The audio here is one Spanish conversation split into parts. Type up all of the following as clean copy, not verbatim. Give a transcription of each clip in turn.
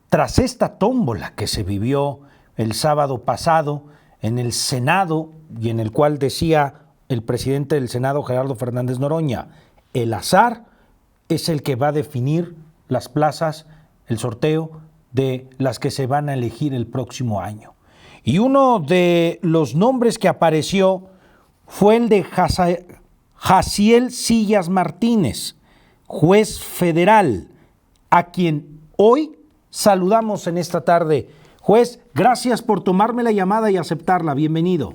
Tras esta tómbola que se vivió el sábado pasado en el Senado y en el cual decía el presidente del Senado, Gerardo Fernández Noroña, el azar es el que va a definir las plazas, el sorteo de las que se van a elegir el próximo año. Y uno de los nombres que apareció fue el de Jaciel Sillas Martínez, juez federal, a quien hoy saludamos en esta tarde. Juez, gracias por tomarme la llamada y aceptarla. Bienvenido.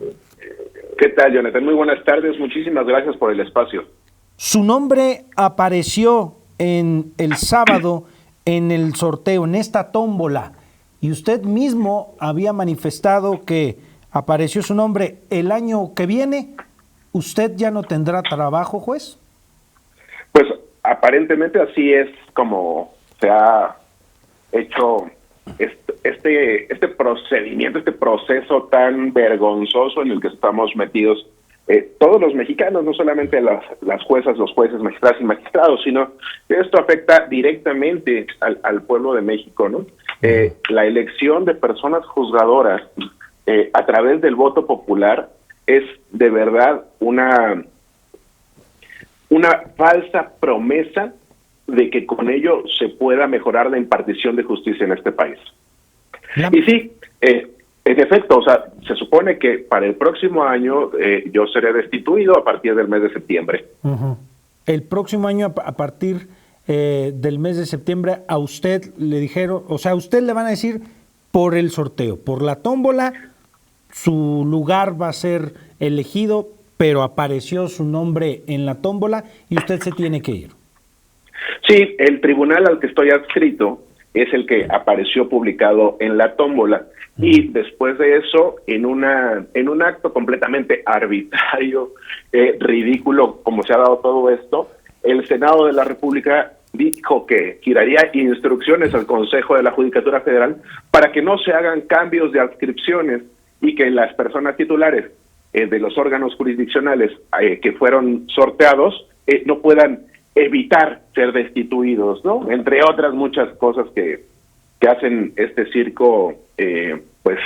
¿Qué tal, Jonathan? Muy buenas tardes. Muchísimas gracias por el espacio. Su nombre apareció en el sábado en el sorteo, en esta tómbola, y usted mismo había manifestado que apareció su nombre. El año que viene, ¿usted ya no tendrá trabajo, juez? Pues aparentemente así es como se ha hecho este procedimiento, este proceso tan vergonzoso en el que estamos metidos todos los mexicanos, no solamente las juezas, los jueces, magistrados y magistrados, sino que esto afecta directamente al pueblo de México, ¿no? La elección de personas juzgadoras a través del voto popular es de verdad una falsa promesa de que con ello se pueda mejorar la impartición de justicia en este país. Y sí, en efecto, o sea, se supone que para el próximo año yo seré destituido a partir del mes de septiembre. Uh-huh. El próximo año, a partir del mes de septiembre, a usted le dijeron, o sea, a usted le van a decir por el sorteo, por la tómbola, su lugar va a ser elegido, pero apareció su nombre en la tómbola y usted se tiene que ir. Sí, el tribunal al que estoy adscrito es el que apareció publicado en la tómbola. Y después de eso, en un acto completamente arbitrario, ridículo, como se ha dado todo esto, el Senado de la República dijo que giraría instrucciones al Consejo de la Judicatura Federal para que no se hagan cambios de adscripciones y que las personas titulares de los órganos jurisdiccionales que fueron sorteados no puedan evitar ser destituidos, ¿no? Entre otras muchas cosas que hacen este circo pues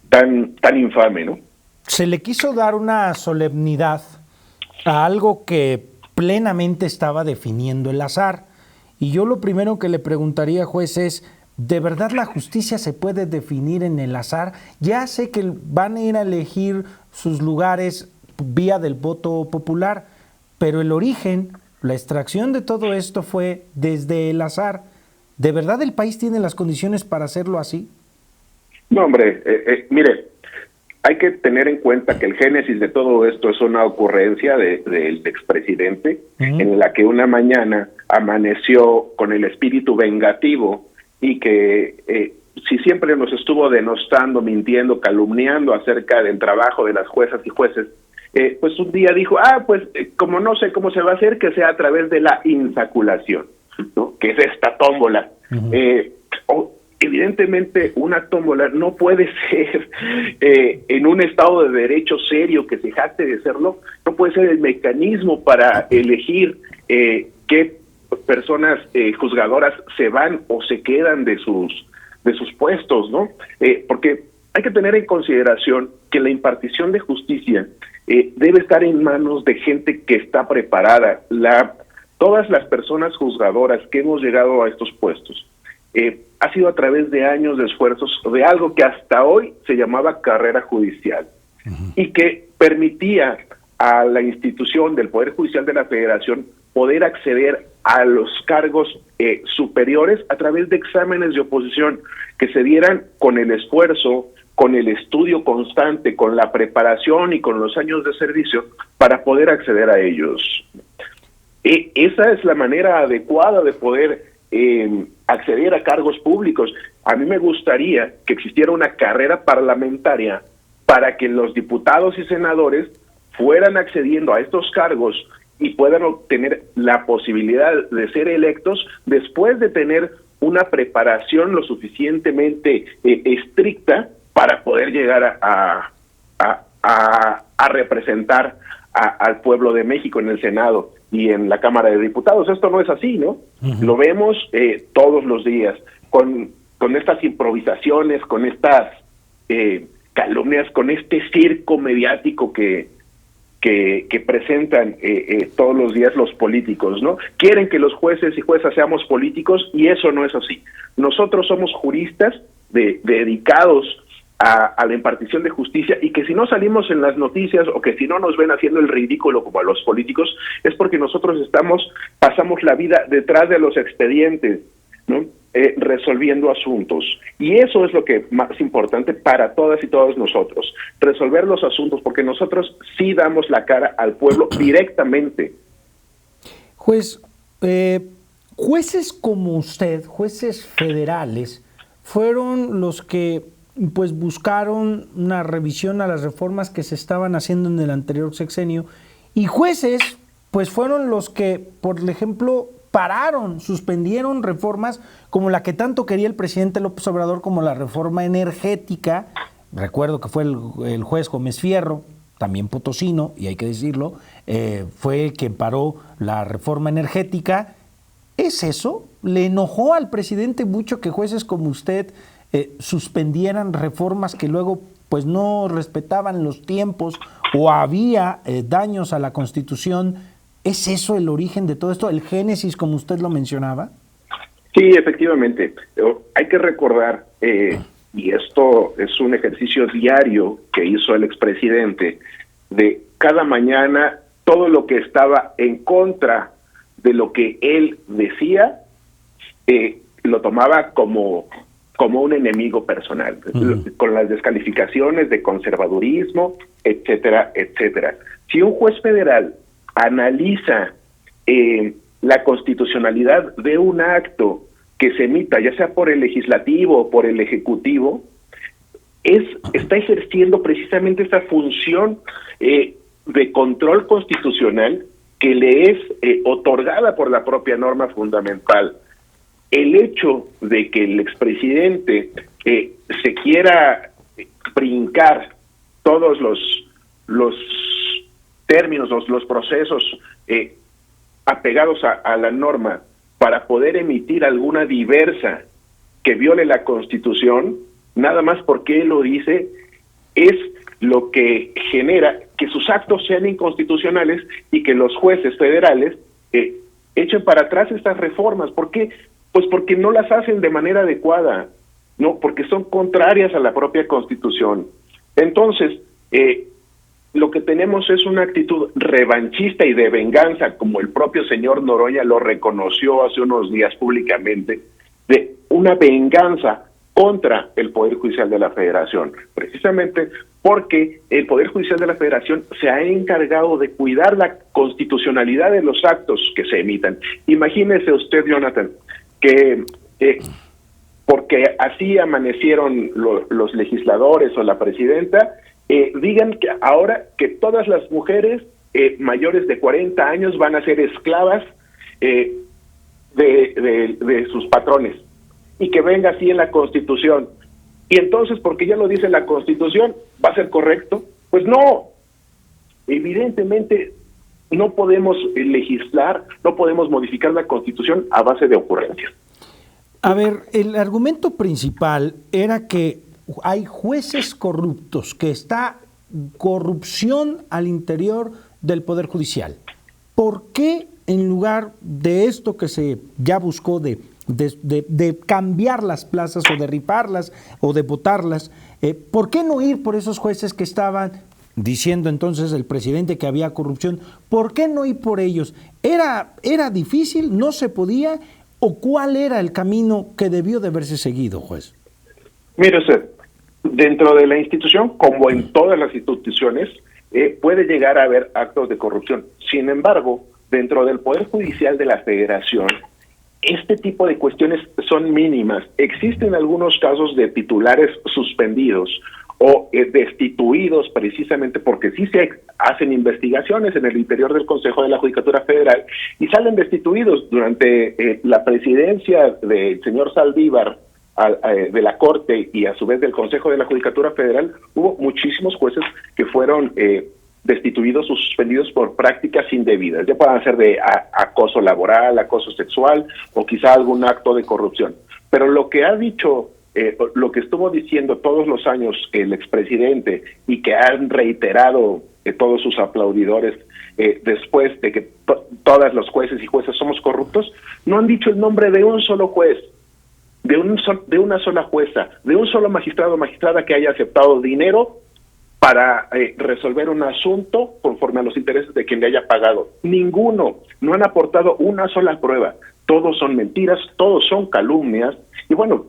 tan infame, ¿no? Se le quiso dar una solemnidad a algo que plenamente estaba definiendo el azar. Y yo lo primero que le preguntaría, juez, es, ¿de verdad la justicia se puede definir en el azar? Ya sé que van a ir a elegir sus lugares vía del voto popular, pero el origen, la extracción de todo esto fue desde el azar. ¿De verdad el país tiene las condiciones para hacerlo así? No, hombre, mire, hay que tener en cuenta que el génesis de todo esto es una ocurrencia del expresidente, en la que una mañana amaneció con el espíritu vengativo y que si siempre nos estuvo denostando, mintiendo, calumniando acerca del trabajo de las juezas y jueces, pues un día dijo, como no sé cómo se va a hacer, que sea a través de la insaculación, ¿no? Que es esta tómbola. Evidentemente una tómbola no puede ser en un estado de derecho serio que se jacte de serlo, no puede ser el mecanismo para elegir qué personas juzgadoras se van o se quedan de sus puestos, ¿no? Porque hay que tener en consideración que la impartición de justicia debe estar en manos de gente que está preparada. Todas las personas juzgadoras que hemos llegado a estos puestos ha sido a través de años de esfuerzos de algo que hasta hoy se llamaba carrera judicial y que permitía a la institución del Poder Judicial de la Federación poder acceder a los cargos superiores a través de exámenes de oposición que se dieran con el esfuerzo, con el estudio constante, con la preparación y con los años de servicio para poder acceder a ellos. Esa es la manera adecuada de poder acceder a cargos públicos. A mí me gustaría que existiera una carrera parlamentaria para que los diputados y senadores fueran accediendo a estos cargos y puedan obtener la posibilidad de ser electos después de tener una preparación lo suficientemente estricta para poder llegar a representar al pueblo de México en el Senado y en la Cámara de Diputados. Esto no es así, ¿no? Lo vemos todos los días. con estas improvisaciones, con estas calumnias, con este circo mediático que presentan todos los días los políticos, ¿no? Quieren que los jueces y juezas seamos políticos y eso no es así. Nosotros somos juristas dedicados a la impartición de justicia, y que si no salimos en las noticias o que si no nos ven haciendo el ridículo como a los políticos, es porque nosotros pasamos la vida detrás de los expedientes, ¿no? Resolviendo asuntos, y eso es lo que más importante para todas y todos nosotros, resolver los asuntos, porque nosotros sí damos la cara al pueblo directamente. Juez, jueces como usted, jueces federales, fueron los que pues buscaron una revisión a las reformas que se estaban haciendo en el anterior sexenio, y jueces pues fueron los que, por ejemplo, suspendieron reformas como la que tanto quería el presidente López Obrador, como la reforma energética. Recuerdo que fue el juez Gómez Fierro, también potosino, y hay que decirlo, fue el que paró la reforma energética. ¿Es eso? ¿Le enojó al presidente mucho que jueces como usted suspendieran reformas que luego pues no respetaban los tiempos o había daños a la Constitución? ¿Es eso el origen de todo esto, el génesis, como usted lo mencionaba? Sí, efectivamente. Hay que recordar, y esto es un ejercicio diario que hizo el expresidente, de cada mañana todo lo que estaba en contra de lo que él decía, lo tomaba como un enemigo personal, con las descalificaciones de conservadurismo, etcétera, etcétera. Si un juez federal analiza la constitucionalidad de un acto que se emita, ya sea por el legislativo o por el ejecutivo, está ejerciendo precisamente esa función de control constitucional que le es otorgada por la propia norma fundamental. El hecho de que el expresidente se quiera brincar todos los términos, los procesos apegados a la norma para poder emitir alguna diversa que viole la Constitución, nada más porque él lo dice, es lo que genera que sus actos sean inconstitucionales y que los jueces federales echen para atrás estas reformas. ¿Por qué? Pues porque no las hacen de manera adecuada, no, porque son contrarias a la propia Constitución. Entonces, lo que tenemos es una actitud revanchista y de venganza, como el propio señor Noroña lo reconoció hace unos días públicamente, de una venganza contra el Poder Judicial de la Federación, precisamente porque el Poder Judicial de la Federación se ha encargado de cuidar la constitucionalidad de los actos que se emitan. Imagínese usted, Jonathan, que porque así amanecieron los legisladores o la presidenta, digan que ahora que todas las mujeres mayores de 40 años van a ser esclavas de sus patrones, y que venga así en la Constitución. Y entonces, porque ya lo dice la Constitución, ¿va a ser correcto? Pues no. Evidentemente no podemos legislar, no podemos modificar la Constitución a base de ocurrencias. A ver, el argumento principal era que hay jueces corruptos, que está corrupción al interior del Poder Judicial. ¿Por qué, en lugar de esto que se ya buscó de cambiar las plazas o derribarlas o de votarlas, por qué no ir por esos jueces que estaban diciendo entonces el presidente que había corrupción? ¿Por qué no ir por ellos? ¿Era difícil? ¿No se podía? ¿O cuál era el camino que debió de haberse seguido, juez? Mire usted, dentro de la institución, como en todas las instituciones, puede llegar a haber actos de corrupción. Sin embargo, dentro del Poder Judicial de la Federación, este tipo de cuestiones son mínimas. Existen algunos casos de titulares suspendidos o destituidos precisamente porque sí se hacen investigaciones en el interior del Consejo de la Judicatura Federal y salen destituidos. Durante la presidencia del señor Saldívar de la Corte y a su vez del Consejo de la Judicatura Federal, hubo muchísimos jueces que fueron destituidos o suspendidos por prácticas indebidas, ya puedan ser de acoso laboral, acoso sexual o quizá algún acto de corrupción. Pero lo que ha dicho, lo que estuvo diciendo todos los años el expresidente y que han reiterado todos sus aplaudidores después de que todas los jueces y jueces somos corruptos, no han dicho el nombre de un solo juez, de una sola jueza, de un solo magistrado o magistrada que haya aceptado dinero para resolver un asunto conforme a los intereses de quien le haya pagado. Ninguno. No han aportado una sola prueba. Todos son mentiras, todos son calumnias. Y bueno,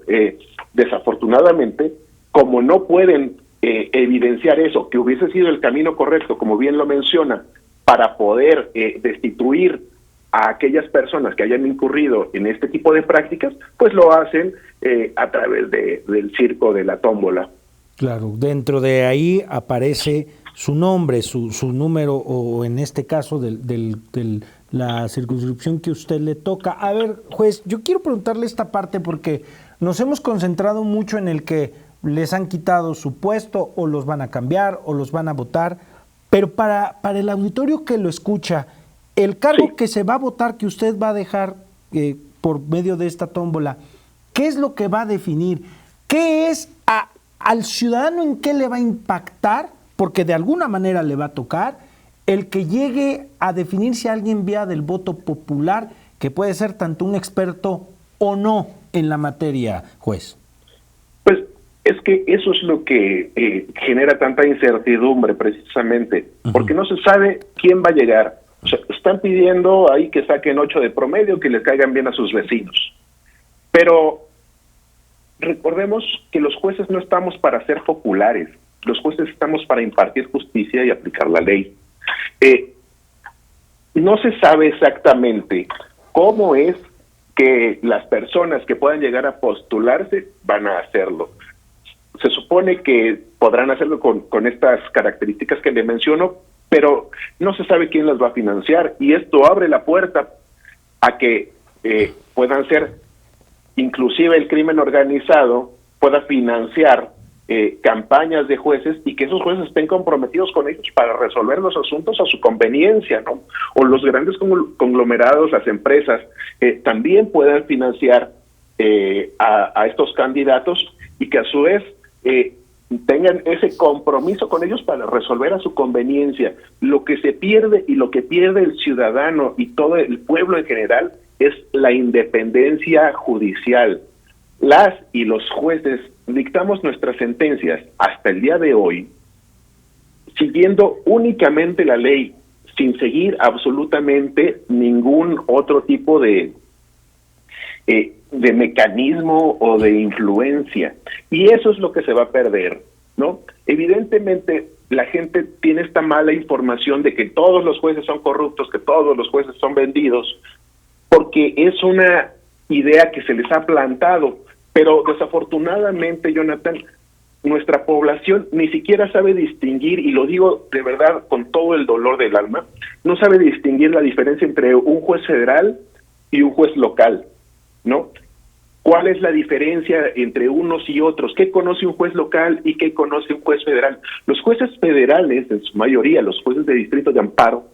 desafortunadamente, como no pueden evidenciar eso, que hubiese sido el camino correcto, como bien lo menciona, para poder destituir a aquellas personas que hayan incurrido en este tipo de prácticas, pues lo hacen a través del circo de la tómbola. Claro, dentro de ahí aparece su nombre, su número, o en este caso de la circunscripción que usted le toca. A ver, juez, yo quiero preguntarle esta parte porque nos hemos concentrado mucho en el que les han quitado su puesto o los van a cambiar o los van a votar, pero para el auditorio que lo escucha, el cargo que se va a votar, que usted va a dejar por medio de esta tómbola, ¿qué es lo que va a definir? ¿Qué es al ciudadano, en qué le va a impactar? Porque de alguna manera le va a tocar el que llegue a definir si alguien vía del voto popular, que puede ser tanto un experto o no en la materia, juez. Pues es que eso es lo que genera tanta incertidumbre precisamente, porque no se sabe quién va a llegar. O sea, están pidiendo ahí que saquen 8 de promedio, que les caigan bien a sus vecinos. Pero recordemos que los jueces no estamos para ser populares, los jueces estamos para impartir justicia y aplicar la ley. No se sabe exactamente cómo es que las personas que puedan llegar a postularse van a hacerlo. Se supone que podrán hacerlo con estas características que le menciono, pero no se sabe quién las va a financiar, y esto abre la puerta a que puedan ser, inclusive el crimen organizado pueda financiar campañas de jueces, y que esos jueces estén comprometidos con ellos para resolver los asuntos a su conveniencia, ¿no? O los grandes conglomerados, las empresas, también puedan financiar a estos candidatos, y que a su vez tengan ese compromiso con ellos para resolver a su conveniencia. Lo que se pierde y lo que pierde el ciudadano y todo el pueblo en general es la independencia judicial. Las y los jueces dictamos nuestras sentencias hasta el día de hoy siguiendo únicamente la ley, sin seguir absolutamente ningún otro tipo de mecanismo o de influencia. Y eso es lo que se va a perder, ¿no? Evidentemente, la gente tiene esta mala información de que todos los jueces son corruptos, que todos los jueces son vendidos, porque es una idea que se les ha plantado. Pero desafortunadamente, Jonathan, nuestra población ni siquiera sabe distinguir, y lo digo de verdad con todo el dolor del alma, no sabe distinguir la diferencia entre un juez federal y un juez local, ¿no? ¿Cuál es la diferencia entre unos y otros? ¿Qué conoce un juez local y qué conoce un juez federal? Los jueces federales, en su mayoría, los jueces de distrito de amparo,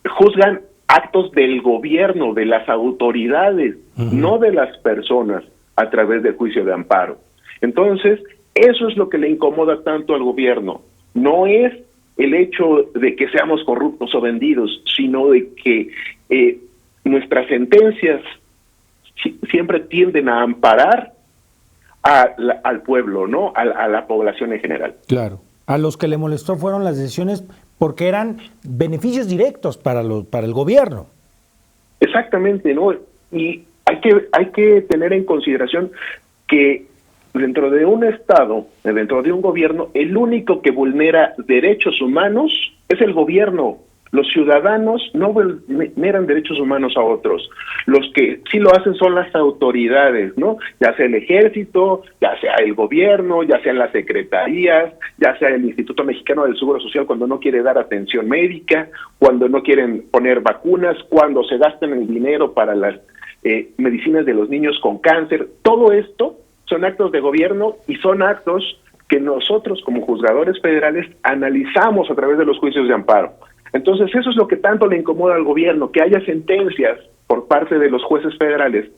juzgan actos del gobierno, de las autoridades, no de las personas, a través del juicio de amparo. Entonces, eso es lo que le incomoda tanto al gobierno. No es el hecho de que seamos corruptos o vendidos, sino de que nuestras sentencias siempre tienden a amparar al pueblo, ¿no? A la población en general. Claro. A los que le molestó fueron las decisiones porque eran beneficios directos para el gobierno. Exactamente, ¿no? Y hay que tener en consideración que dentro de un Estado, dentro de un gobierno, el único que vulnera derechos humanos es el gobierno. Los ciudadanos no vulneran derechos humanos a otros. Los que sí lo hacen son las autoridades, ¿no? Ya sea el ejército, ya sea el gobierno, ya sean las secretarías, ya sea el Instituto Mexicano del Seguro Social cuando no quiere dar atención médica, cuando no quieren poner vacunas, cuando se gastan el dinero para las medicinas de los niños con cáncer. Todo esto son actos de gobierno y son actos que nosotros como juzgadores federales analizamos a través de los juicios de amparo. Entonces, eso es lo que tanto le incomoda al gobierno, que haya sentencias por parte de los jueces federales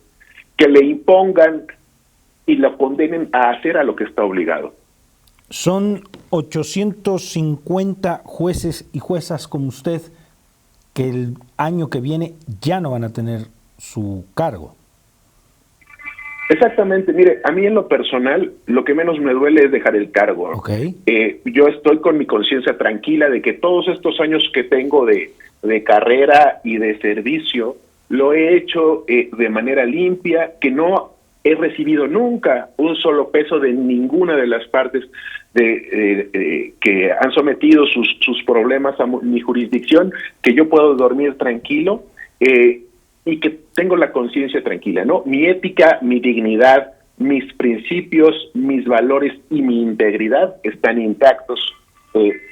que le impongan y lo condenen a hacer a lo que está obligado. Son 850 jueces y juezas como usted que el año que viene ya no van a tener su cargo. Exactamente, mire, a mí en lo personal lo que menos me duele es dejar el cargo. Okay. Yo estoy con mi conciencia tranquila de que todos estos años que tengo de carrera y de servicio lo he hecho de manera limpia, que no he recibido nunca un solo peso de ninguna de las partes que han sometido sus problemas a mi jurisdicción, que yo puedo dormir tranquilo y que tengo la conciencia tranquila, ¿no? Mi ética, mi dignidad, mis principios, mis valores y mi integridad están intactos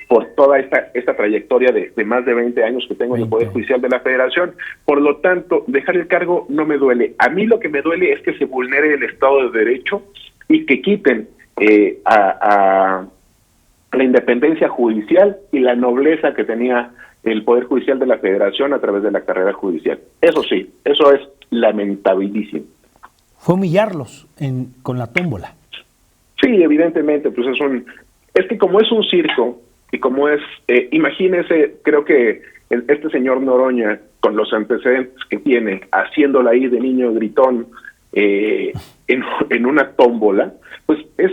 por toda esta trayectoria de más de 20 años que tengo en el Poder Judicial de la Federación. Por lo tanto, dejar el cargo no me duele. A mí lo que me duele es que se vulnere el Estado de Derecho y que quiten a la independencia judicial y la nobleza que tenía el Poder Judicial de la Federación a través de la carrera judicial. Eso sí, eso es lamentabilísimo. Fue humillarlos con la tómbola. Sí, evidentemente, pues es que como es un circo y como es, imagínese, creo que este señor Noroña, con los antecedentes que tiene, haciéndola ahí de niño gritón en una tómbola, pues es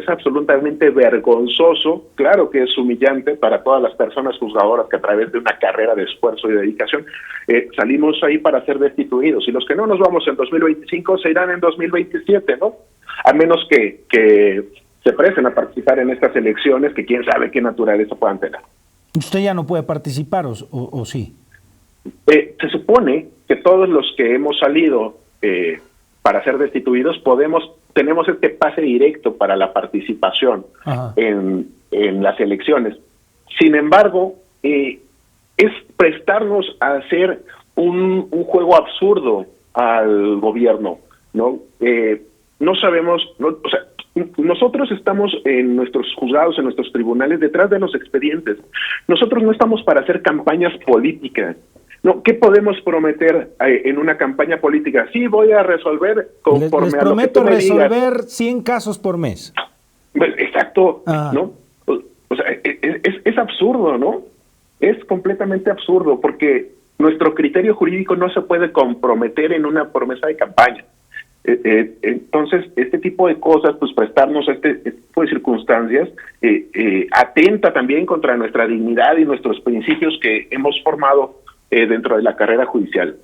absolutamente vergonzoso. Claro que es humillante para todas las personas juzgadoras que a través de una carrera de esfuerzo y dedicación salimos ahí para ser destituidos, y los que no nos vamos en 2025 se irán en 2027, ¿no? A menos que se presten a participar en estas elecciones, que quién sabe qué naturaleza puedan tener. ¿Usted ya no puede participar o sí? Se supone que todos los que hemos salido para ser destituidos tenemos este pase directo para la participación en las elecciones. Sin embargo, es prestarnos a hacer un juego absurdo al gobierno, ¿no? No sabemos, o sea, nosotros estamos en nuestros juzgados, en nuestros tribunales, detrás de los expedientes. Nosotros no estamos para hacer campañas políticas. No, ¿qué podemos prometer en una campaña política? Sí, voy a resolver conforme les a lo que prometo tú me resolver digas. 100 casos por mes. Exacto, ¿no? O sea, es absurdo, ¿no? Es completamente absurdo, porque nuestro criterio jurídico no se puede comprometer en una promesa de campaña. Entonces, este tipo de cosas, pues prestarnos a este tipo de circunstancias, atenta también contra nuestra dignidad y nuestros principios que hemos formado dentro de la carrera judicial.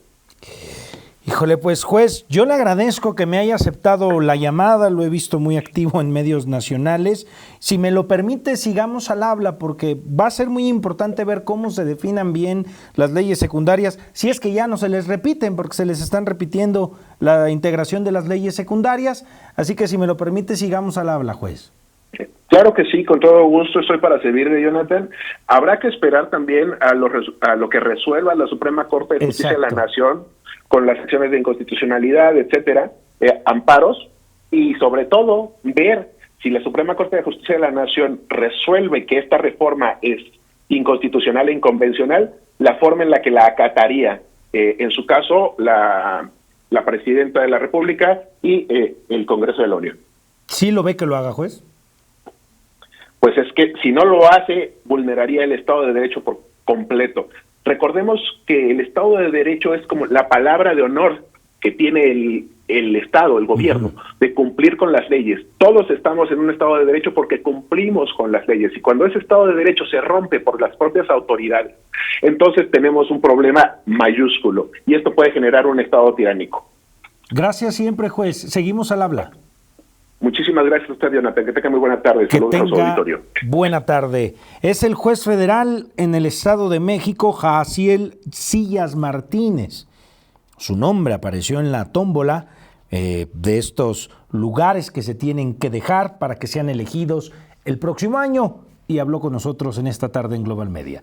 Híjole, pues juez, yo le agradezco que me haya aceptado la llamada, lo he visto muy activo en medios nacionales. Si me lo permite, sigamos al habla, porque va a ser muy importante ver cómo se definan bien las leyes secundarias, si es que ya no se les repiten, porque se les están repitiendo la integración de las leyes secundarias. Así que si me lo permite, sigamos al habla, juez. Claro que sí, con todo gusto estoy para servirle, Jonathan. Habrá que esperar también a lo que resuelva la Suprema Corte de Justicia de la Nación con las acciones de inconstitucionalidad, etcétera, amparos, y sobre todo ver si la Suprema Corte de Justicia de la Nación resuelve que esta reforma es inconstitucional e inconvencional, la forma en la que la acataría, en su caso, la Presidenta de la República y el Congreso de la Unión. ¿Sí lo ve que lo haga, juez? Pues es que si no lo hace, vulneraría el Estado de Derecho por completo. Recordemos que el Estado de Derecho es como la palabra de honor que tiene el Estado, el gobierno, de cumplir con las leyes. Todos estamos en un Estado de Derecho porque cumplimos con las leyes, y cuando ese Estado de Derecho se rompe por las propias autoridades, entonces tenemos un problema mayúsculo, y esto puede generar un Estado tiránico. Gracias siempre, juez. Seguimos al habla. Muchísimas gracias a usted, Jonathan. Que tenga muy buena tarde. Que saludos a su tenga auditorio. buena tarde. Es el juez federal en el Estado de México, Jaciel Sillas Martínez. Su nombre apareció en la tómbola de estos lugares que se tienen que dejar para que sean elegidos el próximo año, y habló con nosotros en esta tarde en Global Media.